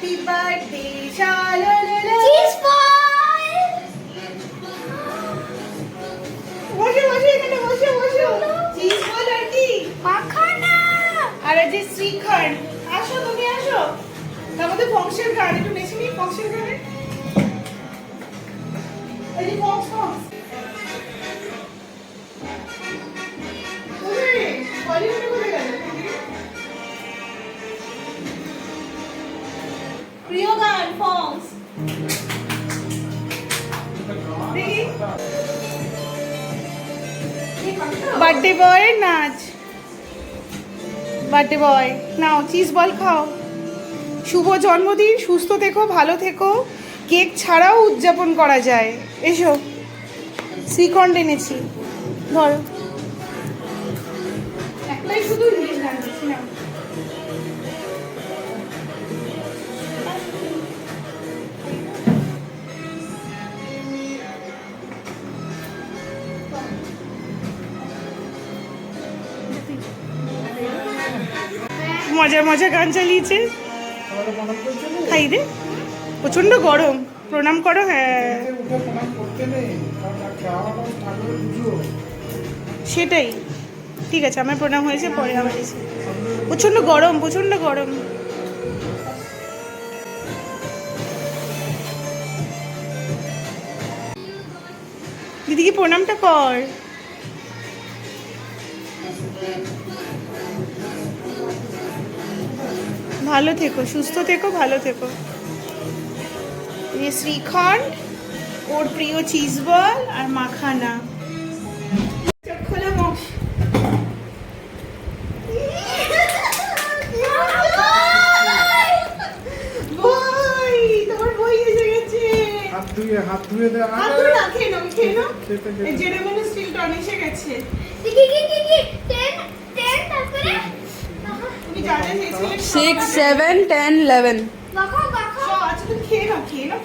birthday, sha-la-la-la. Cheese ball! বসে বসে এখানে বসে বসে চিজ বল আর কি মাখানা! আর এই যে শ্রীখণ্ড আসো তুমি আসো তার মধ্যে বংশের গান একটু নেচে নি বংশের গানে এই যে বংশ ওরে বলিউডে কোথায় গেল প্রিয় গান ফংস বার্থডে বয় নাচ বার্থডে বয় নাও চিজ বল খাও শুভ জন্মদিন সুস্থ থেকো ভালো থেকো কেক ছাড়াও উদযাপন করা যায় এসো শ্রীখণ্ড এনেছি ধরো একটাই শুধু ইংলিশ গান দিচ্ছি না মজা মজা গান চালিয়েছে খাই রে প্রচন্ড গরম প্রণাম করো হ্যাঁ সেটাই ঠিক আছে আমার প্রণাম হয়েছে পরে আমার এসে প্রচন্ড গরম প্রচন্ড গরম দিদিকে প্রণামটা কর ভালো থেকো সুস্থ থেকো ভালো থেকো শ্রীখণ্ড ওর প্রিয় চিজ বল আর মাখানা খোলো মুখ বই তোমার বই এসে গেছে হাত ধুয়ে দে হাত ধুয়ে না খেয়ে নাও খেয়ে নাও এই জেরেমনি স্টিল টন এসে গেছে কি 10 তারপরে তুমি যা যা চেয়েছিলে 6, 7, 10, 11. মাখাও মাখাও আচ্ছা তুমি খেয়ে নাও